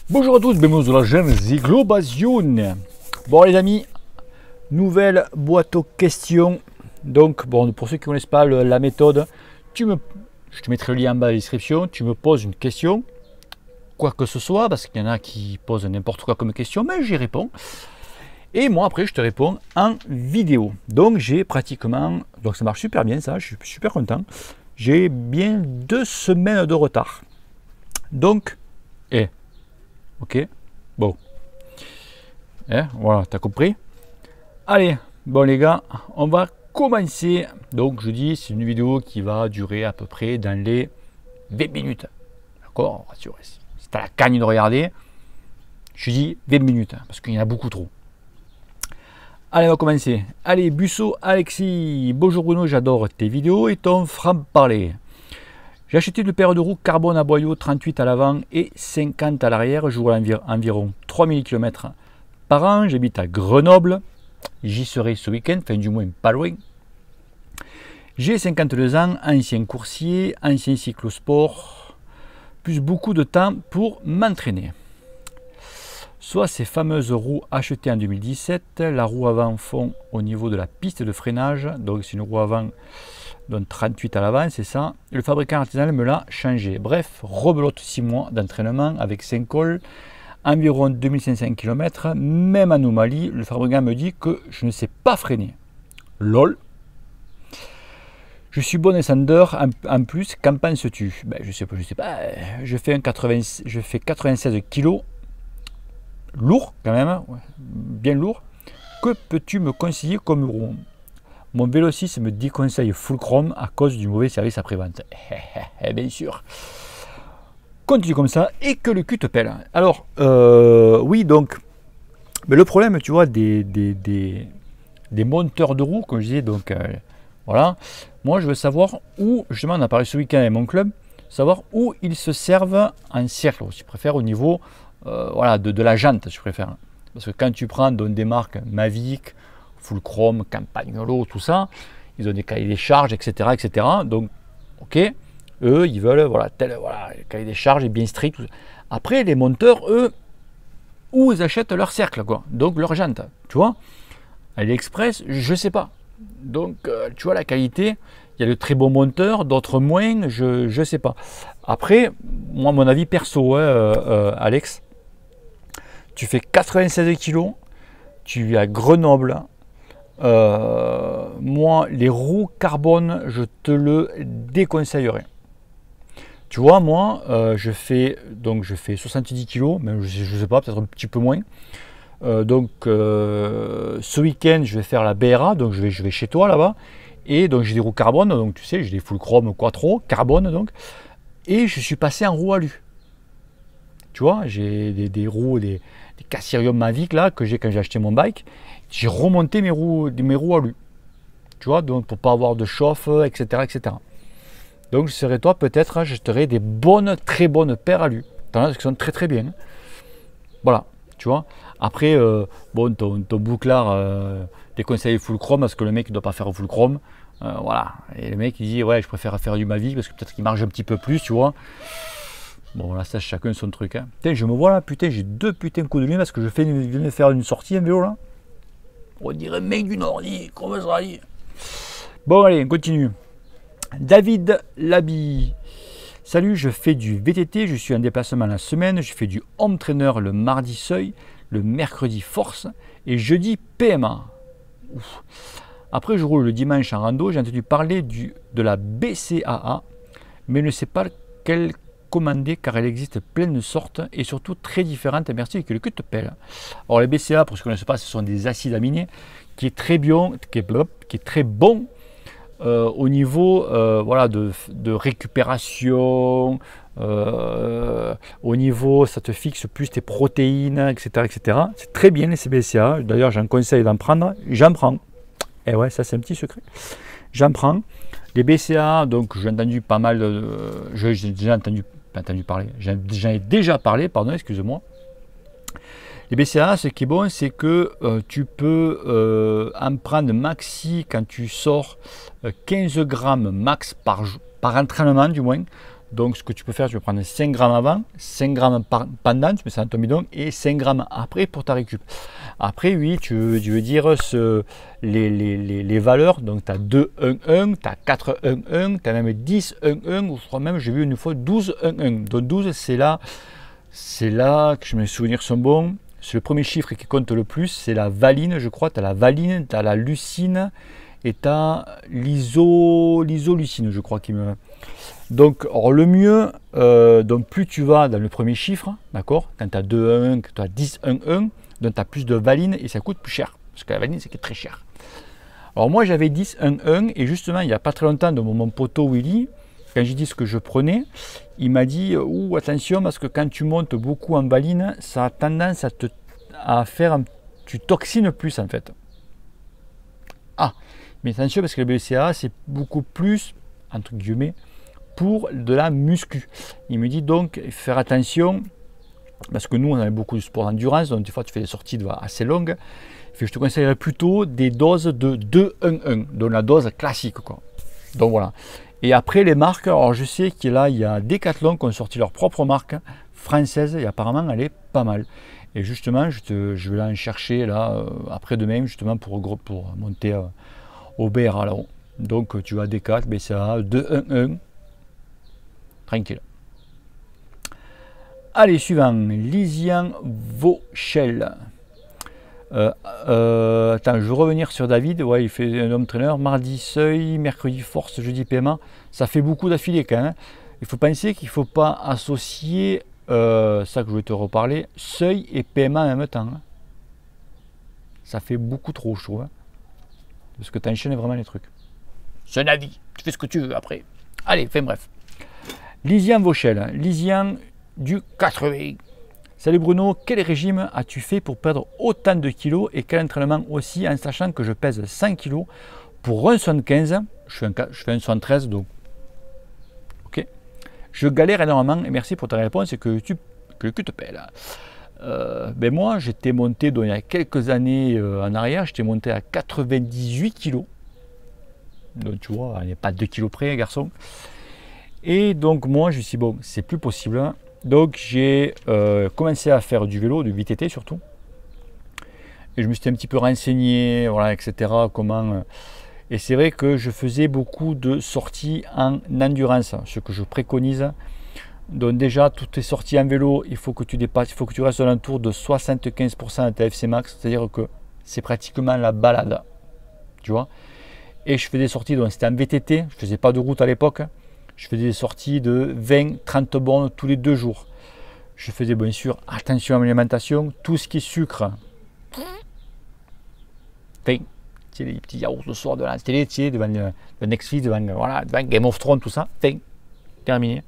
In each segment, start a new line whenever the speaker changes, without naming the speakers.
Bonjour à tous, bienvenue sur la chaîne Ziglobasion. Bon les amis, nouvelle boîte aux questions. Donc bon, pour ceux qui ne connaissent pas la méthode, je te mettrai le lien en bas de la description. Tu me poses une question, quoi que ce soit, parce qu'il y en a qui posent n'importe quoi comme question, mais j'y réponds. Et moi après je te réponds en vidéo. Donc j'ai pratiquement, donc ça marche super bien ça, je suis super content. J'ai bien 2 semaines de retard. Donc, ok, bon, voilà, t'as compris. Allez, bon les gars, on va commencer. Donc je dis, c'est une vidéo qui va durer à peu près dans les 20 minutes. D'accord, rassurez. Si t'as la cagne de regarder, je dis 20 minutes, parce qu'il y en a beaucoup trop. Allez, on va commencer. Allez, Busso Alexis, bonjour Bruno, j'adore tes vidéos et ton franc-parler. J'ai acheté une paire de roues carbone à boyaux 38 à l'avant et 50 à l'arrière. Je roule environ 3000 km par an. J'habite à Grenoble. J'y serai ce week-end, enfin du moins pas loin. J'ai 52 ans, ancien coursier, ancien cyclosport, plus beaucoup de temps pour m'entraîner. Soit ces fameuses roues achetées en 2017, la roue avant fond au niveau de la piste de freinage, donc c'est une roue avant donc 38 à l'avant, c'est ça. Le fabricant artisanal me l'a changé. Bref, rebelote 6 mois d'entraînement avec 5 cols, environ 2500 km, même anomalie, le fabricant me dit que je ne sais pas freiner. LOL. Je suis bon descendeur, en plus, qu'en penses-tu? Ben, je sais pas, je fais 96 kg, lourd quand même, bien lourd. Que peux-tu me conseiller comme roue? Mon vélo 6 me déconseille full chrome à cause du mauvais service après-vente. Bien sûr. Continue comme ça et que le cul te pèle. Alors, oui, donc, mais le problème, tu vois, des monteurs de roues, comme je disais, donc, voilà. Moi, je veux savoir où, justement, on a parlé ce week-end avec mon club, savoir où ils se servent en cercle, si tu préfères, au niveau voilà, de la jante, si tu préfères. Parce que quand tu prends donc, des marques Mavic, Full Chrome, Campagnolo, tout ça, ils ont des cahiers des charges, etc., etc. Donc, ok, eux, ils veulent, voilà, le cahier des charges est bien strict. Après, les monteurs, eux, où ils achètent leur cercle, quoi, donc leur jante, tu vois. AliExpress, je sais pas. Donc, tu vois, la qualité, il y a de très bons monteurs, d'autres moins, je sais pas. Après, moi, mon avis perso, Alex, tu fais 96 kg, tu es à Grenoble. Moi, les roues carbone, je te le déconseillerais. Tu vois, moi, je fais 70 kg, même je sais pas, peut-être un petit peu moins. Ce week-end, je vais faire la BRA, donc je vais chez toi là-bas. Et donc j'ai des roues carbone, donc tu sais, j'ai des full chrome quattro, carbone donc. Et je suis passé en roue alu. Tu vois, j'ai des roues, des Cassirium Mavic là, que j'ai quand j'ai acheté mon bike. J'ai remonté mes roues alu. Tu vois, donc pour pas avoir de chauffe, etc., etc. Donc je serais toi, peut-être, je t'aurais des très bonnes paires alu. T'en as qui sont très très bien. Voilà, tu vois. Après, bon, ton bouclard des conseils full chrome, parce que le mec ne doit pas faire full chrome. Voilà. Et le mec il dit, ouais, je préfère faire du Mavic parce que peut-être qu'il marche un petit peu plus, tu vois. Bon, là, ça, chacun son truc. Hein. Putain, je me vois là, putain, j'ai 2 putains de coups de lumière parce que je viens de faire une sortie en vélo là. On dirait mec du Nordi, comment ça dit. Bon, allez, on continue. David Labi. Salut, je fais du VTT, je suis en déplacement la semaine, je fais du home trainer le mardi seuil, le mercredi force et jeudi PMA. Ouf. Après, je roule le dimanche en rando, j'ai entendu parler de la BCAA, mais je ne sais pas quelle commander car elle existe plein de sortes et surtout très différentes. Merci que le cul te pèle. Alors les BCA, pour ceux qui ne connaissent pas, ce sont des acides aminés qui est très bien, qui est très bon au niveau voilà, de récupération, au niveau ça te fixe plus tes protéines, etc. etc. C'est très bien les BCA. D'ailleurs j'en conseille d'en prendre, j'en prends. Et ouais, ça c'est un petit secret. J'en prends. Les BCA, donc j'ai entendu pas mal, j'ai déjà parlé, pardon, excuse-moi. Les BCA, ce qui est bon, c'est que tu peux en prendre maxi quand tu sors 15 grammes max par entraînement du moins. Donc ce que tu peux faire, tu peux prendre 5 grammes avant, 5 grammes pendant, tu mets ça dans ton bidon, et 5 grammes après pour ta récup. Après, oui, tu veux dire les valeurs, donc tu as 2-1-1, tu as 4-1-1, tu as même 10-1-1, ou je crois même, j'ai vu une fois 12-1-1. Donc 12, c'est là que mes souvenirs sont bons. C'est le premier chiffre qui compte le plus, c'est la valine, je crois. Tu as la valine, tu as la lucine, et tu as l'isolucine, je crois. Donc, alors le mieux, donc plus tu vas dans le premier chiffre, d'accord, quand tu as 2-1-1, que tu as 10-1-1, donc tu as plus de valine et ça coûte plus cher. Parce que la valine, c'est très cher. Alors moi, j'avais 10-1-1 et justement, il n'y a pas très longtemps, de mon poteau Willy, quand j'ai dit ce que je prenais, il m'a dit « attention, parce que quand tu montes beaucoup en valine, ça a tendance à faire... Tu toxines plus, en fait. » Ah, mais attention, parce que le BCAA, c'est beaucoup plus, entre guillemets, pour de la muscu. Il me dit donc faire attention, parce que nous on a beaucoup de sport d'endurance, donc des fois tu fais des sorties assez longues. Je te conseillerais plutôt des doses de 2-1-1, donc la dose classique, quoi. Donc voilà. Et après les marques, alors je sais qu'il y a Decathlon qui ont sorti leur propre marque française et apparemment elle est pas mal. Et justement je vais en chercher là après-demain justement pour monter au BRA là-haut. Donc tu as Decathlon, BCAA 2-1-1. Tranquille. Allez, suivant, Lysian Vauchel. Attends, je veux revenir sur David. Ouais, il fait un homme trainer. Mardi seuil, mercredi force, jeudi PMA. Ça fait beaucoup d'affilée quand même. Il faut penser qu'il ne faut pas associer, ça que je vais te reparler, seuil et PMA en même temps. Hein. Ça fait beaucoup trop, je trouve. Hein. Parce que tu enchaînes vraiment les trucs. C'est un avis. Tu fais ce que tu veux après. Allez, fais bref. Lysian Vauchel, Lysian du 80. Salut Bruno, quel régime as-tu fait pour perdre autant de kilos et quel entraînement aussi en sachant que je pèse 100 kilos pour 1,75, je fais 1,73 donc ok. Je galère énormément et merci pour ta réponse et que tu te pèles. Ben moi j'étais monté donc, il y a quelques années en arrière, j'étais monté à 98 kilos. Donc tu vois, on n'est pas 2 kilos près garçon. Et donc moi je me suis dit, bon, c'est plus possible. Donc j'ai commencé à faire du vélo, du VTT surtout. Et je me suis un petit peu renseigné, voilà, etc. Comment. Et c'est vrai que je faisais beaucoup de sorties en endurance, ce que je préconise. Donc déjà, toutes tes sorties en vélo, il faut que tu dépasses, il faut que tu restes à l'entour de 75% de ta FC max, c'est-à-dire que c'est pratiquement la balade. Tu vois. Et je fais des sorties, donc c'était en VTT, je faisais pas de route à l'époque. Je faisais des sorties de 20-30 bornes tous les 2 jours. Je faisais bien sûr attention à mon alimentation, tout ce qui est sucre. Enfin, tu sais, les petits yaourts le soir de la télé, tu sais, devant Netflix, devant Game of Thrones, tout ça. Enfin, terminé.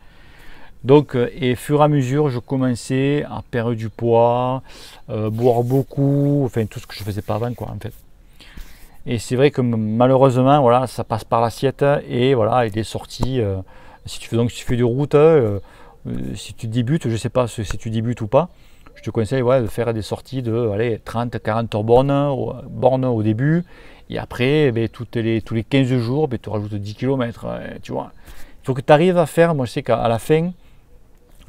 Donc, et fur et à mesure, je commençais à perdre du poids, boire beaucoup, enfin tout ce que je faisais pas avant, quoi, en fait. Et c'est vrai que malheureusement, voilà, ça passe par l'assiette et voilà, et des sorties. Si tu fais de route, si tu débutes, je ne sais pas si tu débutes ou pas, je te conseille de faire des sorties de 30-40 bornes au début. Et après, tous les 15 jours, tu rajoutes 10 km. Tu vois. Il faut que tu arrives à faire, moi je sais qu'à la fin,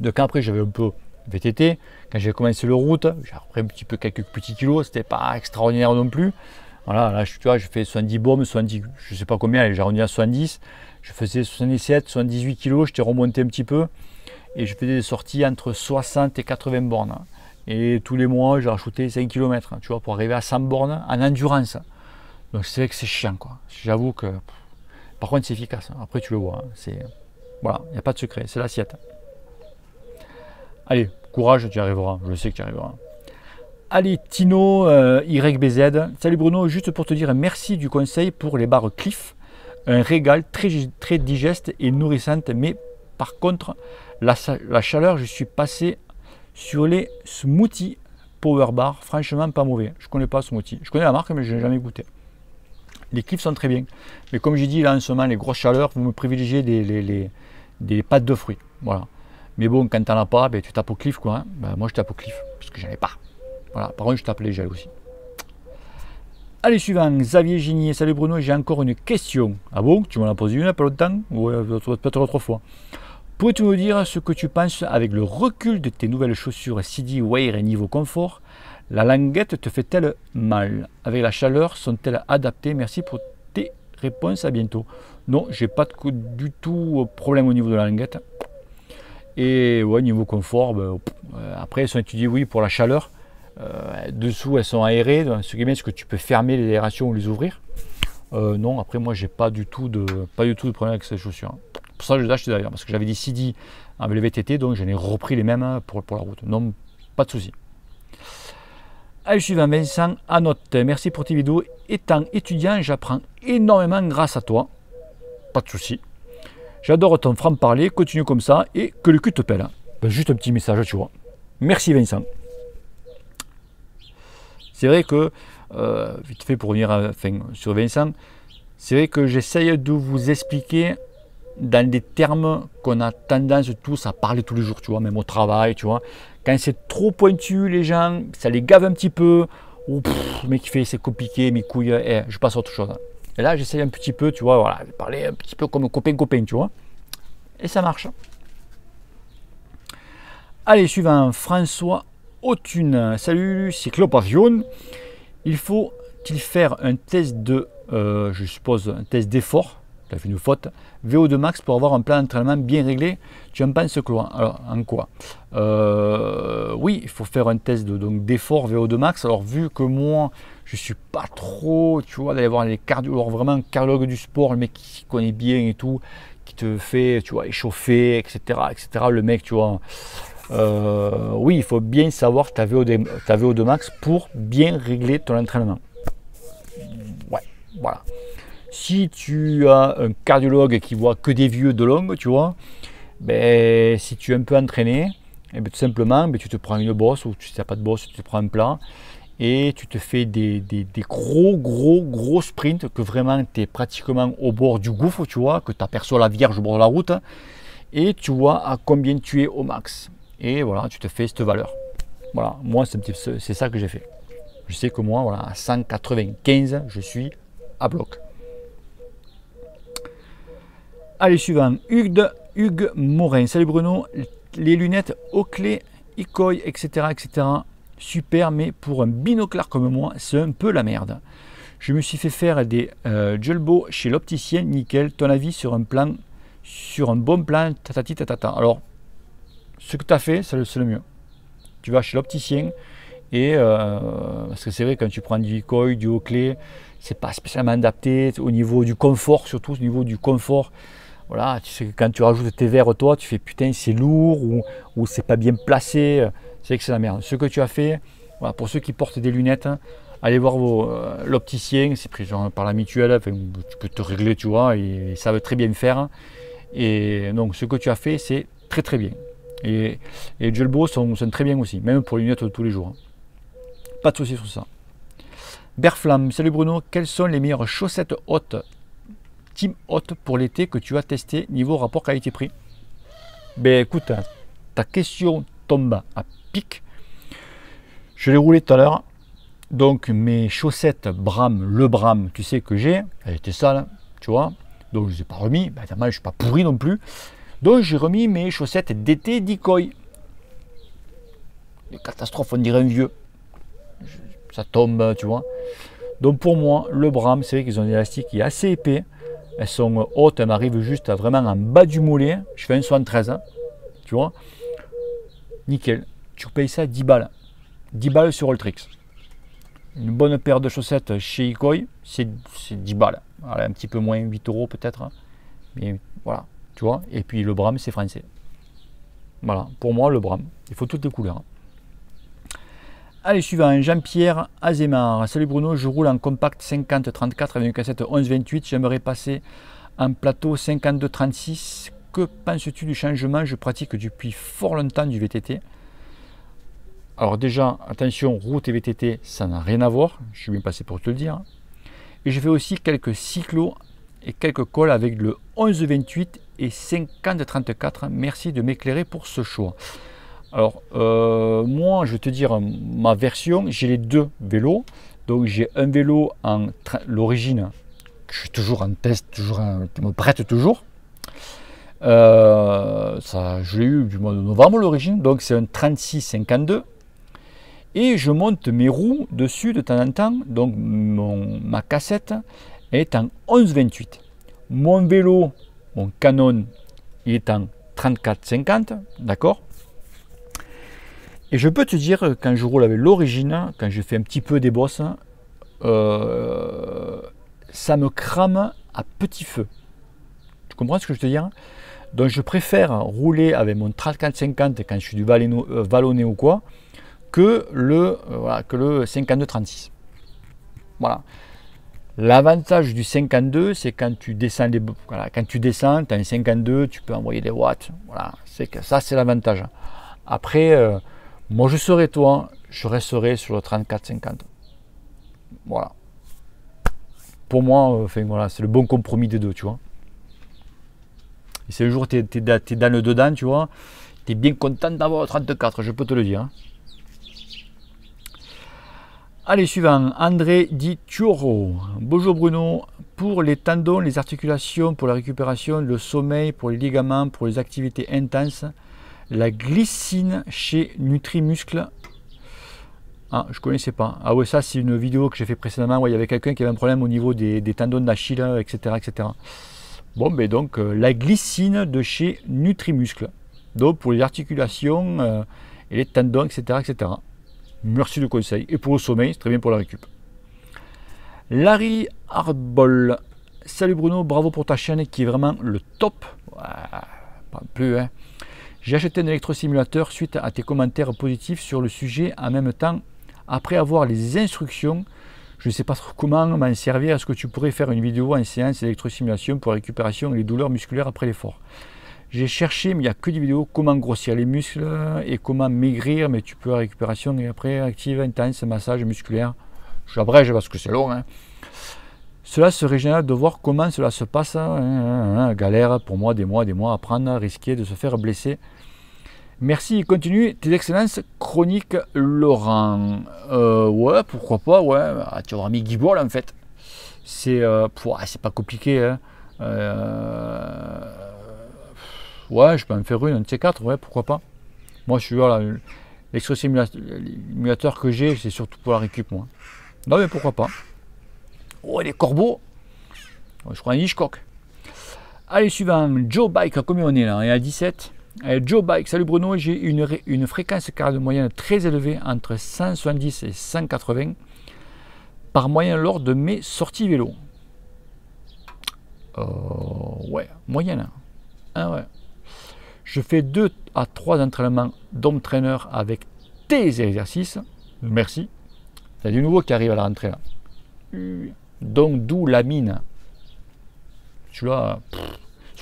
quand après j'avais un peu VTT, quand j'ai commencé le route, j'ai repris un petit peu quelques petits kilos, c'était pas extraordinaire non plus. Voilà, là, tu vois, je fais 70 baumes, 70, je ne sais pas combien, j'ai arrondi à 70. Je faisais 77, 78 kg, j'étais remonté un petit peu. Et je faisais des sorties entre 60 et 80 bornes. Et tous les mois, j'ai rajouté 5 km, tu vois, pour arriver à 100 bornes en endurance. Donc c'est vrai que c'est chiant, quoi. J'avoue que... Par contre, c'est efficace. Après, tu le vois. Voilà, il n'y a pas de secret, c'est l'assiette. Allez, courage, tu y arriveras. Je sais que tu y arriveras. Allez, Tino YBZ. Salut Bruno, juste pour te dire merci du conseil pour les barres Cliff. Un régal très digeste et nourrissante, mais par contre, la chaleur, je suis passé sur les smoothies Power Bar. Franchement, pas mauvais. Je ne connais pas smoothie. Je connais la marque, mais je n'ai jamais goûté. Les Cliff sont très bien. Mais comme j'ai dit là en ce moment, les grosses chaleurs, vous me privilégiez des pâtes de fruits. Voilà. Mais bon, quand tu n'en as pas, tu tapes au Cliff, quoi. Hein. Moi, je tape au Cliff, parce que j'en ai pas. Voilà, par contre, je tape les gels aussi. Allez, suivant, Xavier Gignier. Salut Bruno, j'ai encore une question. Ah bon, tu m'en as posé une il n'y a pas longtemps? Ouais, peut-être l'autre fois. Pourrais-tu nous dire ce que tu penses avec le recul de tes nouvelles chaussures CD Wear et niveau confort? La languette te fait-elle mal? Avec la chaleur, sont-elles adaptées? Merci pour tes réponses, à bientôt. Non, j'ai pas du tout problème au niveau de la languette. Et ouais, niveau confort, ben, après elles sont étudiées, oui, pour la chaleur. Dessous elles sont aérées, ce qui est bien c'est que tu peux fermer les aérations ou les ouvrir. Non, après moi j'ai pas du tout de problème avec ces chaussures. Pour ça je les ai achetées d'ailleurs, parce que j'avais des CD avec les VTT, donc j'en ai repris les mêmes pour la route. Non, pas de souci. Allez, suivant, Vincent Anotte, merci pour tes vidéos. Étant étudiant, j'apprends énormément grâce à toi. Pas de souci. J'adore ton franc-parler, continue comme ça et que le cul te pèle. Ben, juste un petit message, tu vois. Merci Vincent. C'est vrai que, vite fait pour revenir sur Vincent, c'est vrai que j'essaye de vous expliquer dans des termes qu'on a tendance tous à parler tous les jours, tu vois, même au travail, tu vois. Quand c'est trop pointu, les gens, ça les gave un petit peu. Ou le mec qui fait c'est compliqué, mes couilles, je passe à autre chose. Et là, j'essaye un petit peu, tu vois, voilà, de parler un petit peu comme copain, tu vois. Et ça marche. Allez, suivant, François Autune. Salut, c'est Clopavion. Il faut-il faire un test de, je suppose, un test d'effort, tu as fait une faute, VO2 max pour avoir un plan d'entraînement bien réglé? Tu en penses quoi? Alors, en quoi? Oui, il faut faire un test d'effort VO2 max. Alors, vu que moi, je suis pas trop, tu vois, d'aller voir les cardiologues, vraiment un cardiologue du sport, le mec qui s'y connaît bien et tout, qui te fait, tu vois, échauffer, etc., etc. Le mec, tu vois. Oui, il faut bien savoir ta VO2 max pour bien régler ton entraînement. Ouais, voilà. Si tu as un cardiologue qui voit que des vieux de longue, tu vois, ben, si tu es un peu entraîné, et ben, tout simplement, ben, tu te prends une bosse, ou si tu n'as pas de bosse, tu te prends un plat, et tu te fais des gros sprints, que vraiment tu es pratiquement au bord du gouffre, tu vois, que tu aperçois la Vierge au bord de la route, et tu vois à combien tu es au max. Et voilà, tu te fais cette valeur. Voilà, moi c'est ça que j'ai fait. Je sais que moi, voilà, à 195, je suis à bloc. Allez, suivant, Hugues Morin. Salut Bruno, les lunettes Oakley, Ikoi, etc., etc. Super, mais pour un binoclard comme moi, c'est un peu la merde. Je me suis fait faire des Julbo chez l'opticien, nickel. Ton avis sur un bon plan, tatati tatata. Alors, ce que tu as fait, c'est le mieux. Tu vas chez l'opticien et parce que c'est vrai, quand tu prends du Ikoi, du Oakley, c'est pas spécialement adapté au niveau du confort, surtout au niveau du confort. Voilà, tu sais que quand tu rajoutes tes verres, toi, tu fais putain, c'est lourd ou c'est pas bien placé. C'est que c'est la merde. Ce que tu as fait, voilà, pour ceux qui portent des lunettes, allez voir l'opticien, c'est pris genre par la mutuelle, enfin, tu peux te régler, tu vois, et ça veut très bien faire. Et donc, ce que tu as fait, c'est très bien. Et les Julbo sont très bien aussi, même pour les lunettes de tous les jours. Pas de soucis sur ça. Berflam, salut Bruno, quelles sont les meilleures chaussettes hautes, team haute pour l'été que tu as testé niveau rapport qualité-prix? Ben écoute, ta question tombe à pic. Je l'ai roulé tout à l'heure. Donc mes chaussettes Bram, le Bram, tu sais que j'ai, elles étaient sales, tu vois. Donc je ne les ai pas remis, ben, je ne suis pas pourri non plus. Donc j'ai remis mes chaussettes d'été d'Ikoi. Des catastrophes, on dirait un vieux. Ça tombe, tu vois. Donc pour moi, le Bram, c'est vrai qu'ils ont des élastiques qui est assez épais. Elles sont hautes, elles m'arrivent juste vraiment en bas du mollet. Je fais un 73, hein, tu vois. Nickel. Tu payes ça 10 balles. 10 balles sur Ultrix. Une bonne paire de chaussettes chez Ikoi, c'est 10 balles. Alors, un petit peu moins, 8 euros peut-être. Mais voilà, tu vois. Et puis le Bram, c'est français. Voilà, pour moi, le Bram. Il faut toutes les couleurs. Allez, suivant, Jean-Pierre Azemar. Salut Bruno, je roule en compact 50-34 avec une cassette 11-28. J'aimerais passer en plateau 52-36. Que penses-tu du changement? Je pratique depuis fort longtemps du VTT. Alors déjà, attention, route et VTT, ça n'a rien à voir. Je suis bien passé pour te le dire. Et je fais aussi quelques cyclos et quelques cols avec le 11-28 et 50-34. Merci de m'éclairer pour ce choix. Alors, moi, je vais te dire ma version. J'ai les deux vélos. Donc, j'ai un vélo en l'origine. Je suis toujours en test, je me prête toujours. Ça, je l'ai eu du mois de novembre l'origine, donc c'est un 36-52. Et je monte mes roues dessus de temps en temps, donc ma cassette est en 11-28. Mon vélo, mon Canon, il est en 34-50, d'accord. Et je peux te dire, quand je roule avec l'origine, quand je fais un petit peu des bosses, ça me crame à petit feu. Tu comprends ce que je veux te dire? Donc je préfère rouler avec mon 34-50 quand je suis du vallonné ou quoi, que le 52-36. Voilà. L'avantage du 52, c'est quand tu descends, tu as un 52, tu peux envoyer des watts. Voilà, c'est que ça, c'est l'avantage. Après, moi je serais toi, je resterai sur le 34-50. Voilà. Pour moi, voilà, c'est le bon compromis des deux, tu vois. Et c'est le jour où tu es dans le dedans, tu vois, tu es bien content d'avoir le 34, je peux te le dire. Allez, suivant, André Di Tuoro. Bonjour Bruno, pour les tendons, les articulations, pour la récupération, le sommeil, pour les ligaments, pour les activités intenses, la glycine chez Nutrimuscle. Ah, je ne connaissais pas. Ah ouais, ça c'est une vidéo que j'ai fait précédemment. Ouais, il y avait quelqu'un qui avait un problème au niveau des tendons d'Achille, etc., etc. Bon, ben donc la glycine de chez Nutrimuscle. Donc pour les articulations et les tendons, etc., etc. Merci du conseil. Et pour le sommeil, c'est très bien pour la récup. Larry Hardball. Salut Bruno, bravo pour ta chaîne qui est vraiment le top. Pas plus, hein. J'ai acheté un électrosimulateur suite à tes commentaires positifs sur le sujet. En même temps, après avoir les instructions, je ne sais pas trop comment m'en servir. Est-ce que tu pourrais faire une vidéo en séance d'électrosimulation pour la récupération et les douleurs musculaires après l'effort? J'ai cherché, mais il n'y a que des vidéos comment grossir les muscles et comment maigrir, mais tu peux la récupération et après active, intense, massage musculaire. J'abrège parce que c'est long. Hein. Cela serait génial de voir comment cela se passe. Galère pour moi, des mois à prendre, risquer de se faire blesser. Merci, continue tes excellences chroniques, Laurent. Ouais, pourquoi pas, ouais. Ah, tu auras mis Guibol en fait. C'est pas compliqué. Hein. Ouais, je peux en faire une de ces quatre, ouais, pourquoi pas. Moi, je suis voilà, l'extro-simulateur que j'ai, c'est surtout pour la récup, moi. Non, mais pourquoi pas. Oh, les corbeaux. Je crois un Hitchcock. Allez, suivant, Joe Bike, combien on est là? On est à 17. Allez, Joe Bike, salut Bruno, j'ai une fréquence cardiaque moyenne très élevée, entre 170 et 180, par moyenne lors de mes sorties vélo. Ouais, moyenne. Ah ouais. Je fais 2 à 3 entraînements d'home trainer avec tes exercices. Merci. Il y a du nouveau qui arrive à la rentrée là. Donc d'où la mine. Celui-là,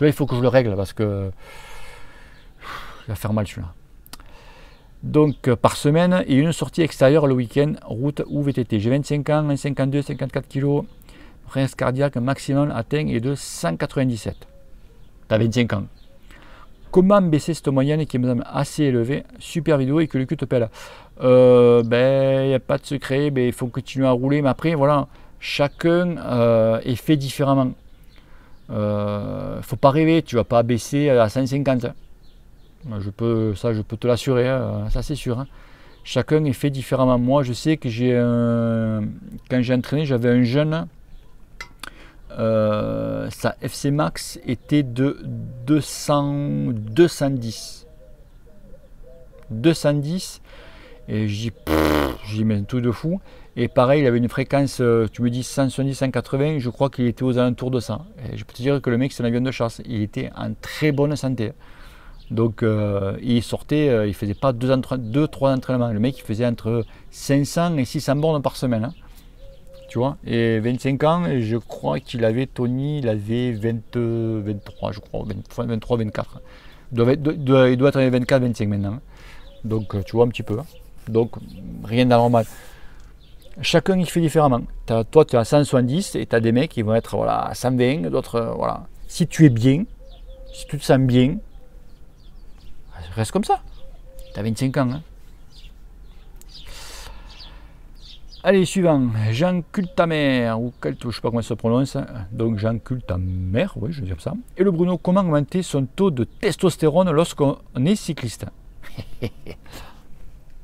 il faut que je le règle parce que il va faire mal celui-là. Donc par semaine et une sortie extérieure le week-end, route ou VTT. J'ai 25 ans, 52, 54 kg. Fréquence cardiaque maximum atteint est de 197. Tu as 25 ans. Comment baisser cette moyenne qui me semble assez élevée? Super vidéo et que le cul te pèle. Ben, il n'y a pas de secret, ben, il faut continuer à rouler. Mais après, voilà, chacun est fait différemment. Faut pas rêver, tu vas pas baisser à 150. Je peux te l'assurer, ça c'est sûr. Hein. Chacun est fait différemment. Moi, je sais que quand j'ai entraîné, j'avais un jeune. Sa FC Max était de 210 et j'y mets un truc de fou. Et pareil, il avait une fréquence, tu me dis 170, 180, je crois qu'il était aux alentours de 100. Et je peux te dire que le mec c'est un avion de chasse, il était en très bonne santé. Donc il sortait, il faisait pas 2-3 entraînements, le mec il faisait entre 500 et 600 bornes par semaine. Hein. Tu vois, et 25 ans, je crois qu'il avait, Tony, il avait 23, je crois, 23, 24. Il doit être 24, 25 maintenant. Donc, tu vois un petit peu. Donc, rien d'anormal. Chacun, il fait différemment. Toi, tu as 170 et tu as des mecs qui vont être voilà, à 120, d'autres, voilà. Si tu es bien, si tu te sens bien, reste comme ça. Tu as 25 ans. Hein. Allez, suivant, Jean Cultamer, ou je sais pas comment ça se prononce, donc Jean Cultamer, oui, je veux dire ça. Et le Bruno, comment augmenter son taux de testostérone lorsqu'on est cycliste?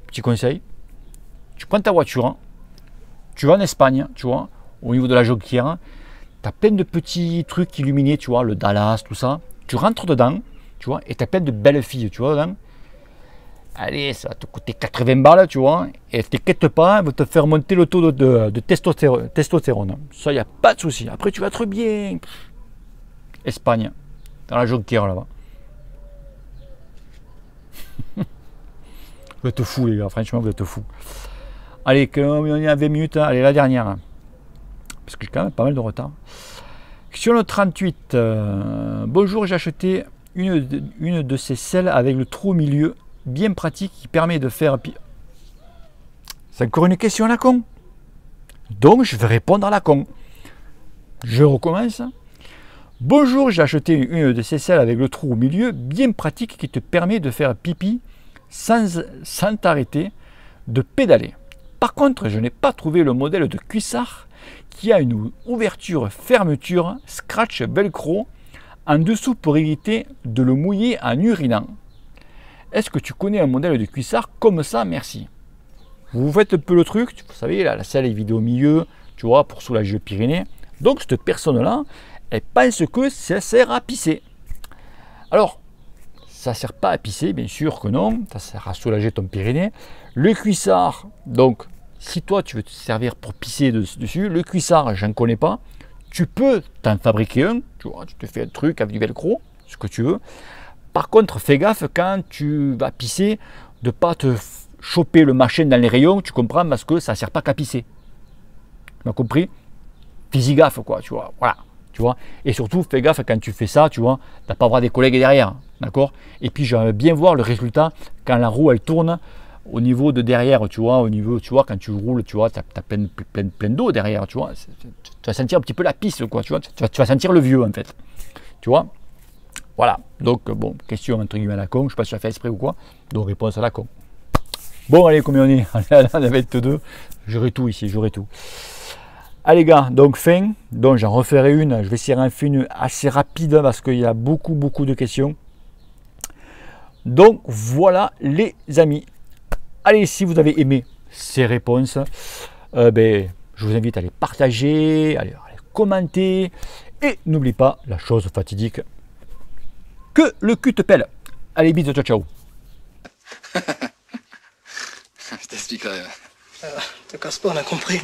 Petit conseil, tu prends ta voiture, hein, tu vas en Espagne, tu vois, au niveau de la Jonquière, tu as plein de petits trucs illuminés, tu vois, le Dallas, tout ça. Tu rentres dedans, tu vois, et tu as plein de belles filles, tu vois, dedans. Allez, ça va te coûter 80 balles, tu vois, et t'inquiète pas, elles vont te faire monter le taux de testostérone. Ça, il n'y a pas de souci. Après, tu vas être bien. Espagne, dans la Jonquière, là-bas. Vous êtes fous, les gars, franchement, vous êtes fous. Allez, on est à 20 minutes, allez, la dernière. Parce que j'ai quand même pas mal de retard. Question 38. Bonjour, j'ai acheté une de ces selles avec le trou au milieu, bien pratique, qui permet de faire... C'est encore une question à la con. Donc, je vais répondre à la con. Je recommence. Bonjour, j'ai acheté une de ces selles avec le trou au milieu, bien pratique, qui te permet de faire pipi sans t'arrêter de pédaler. Par contre, je n'ai pas trouvé le modèle de cuissard qui a une ouverture fermeture scratch velcro en dessous pour éviter de le mouiller en urinant. Est-ce que tu connais un modèle de cuissard comme ça? Merci. Vous faites un peu le truc, vous savez, là, la selle est vidée au milieu, tu vois, pour soulager le Pyrénées. Donc cette personne-là, elle pense que ça sert à pisser. Alors, ça ne sert pas à pisser, bien sûr que non, ça sert à soulager ton Pyrénées. Le cuissard, donc, si toi tu veux te servir pour pisser dessus, le cuissard, j'en connais pas. Tu peux t'en fabriquer un, tu vois, tu te fais un truc avec du velcro, ce que tu veux. Par contre, fais gaffe quand tu vas pisser, de ne pas te choper le machin dans les rayons, tu comprends, parce que ça ne sert pas qu'à pisser. Tu m'as compris? Fais gaffe, quoi, tu vois, voilà. Tu vois, et surtout, fais gaffe quand tu fais ça, tu vois, de ne pas avoir des collègues derrière, d'accord? Et puis, j'aimerais bien voir le résultat quand la roue, elle tourne au niveau de derrière, tu vois, au niveau, tu vois, quand tu roules, tu vois, tu as plein d'eau derrière, tu vois, tu vas sentir un petit peu la piste, quoi, tu vois, tu vas sentir le vieux, en fait, tu vois. Voilà, donc, bon, question entre guillemets à la con, je ne sais pas si tu as fait exprès ou quoi, donc réponse à la con. Bon, allez, combien on est? On a 22, j'aurai tout ici, j'aurai tout. Allez gars, donc fin, donc j'en referai une, je vais essayer d'en faire une assez rapide parce qu'il y a beaucoup de questions. Donc voilà les amis. Allez, si vous avez aimé ces réponses, je vous invite à les partager, à les commenter et n'oublie pas la chose fatidique, que le cul te pèle. Allez, bisous, ciao ciao.
Je t'expliquerai. Te casse pas, on a compris.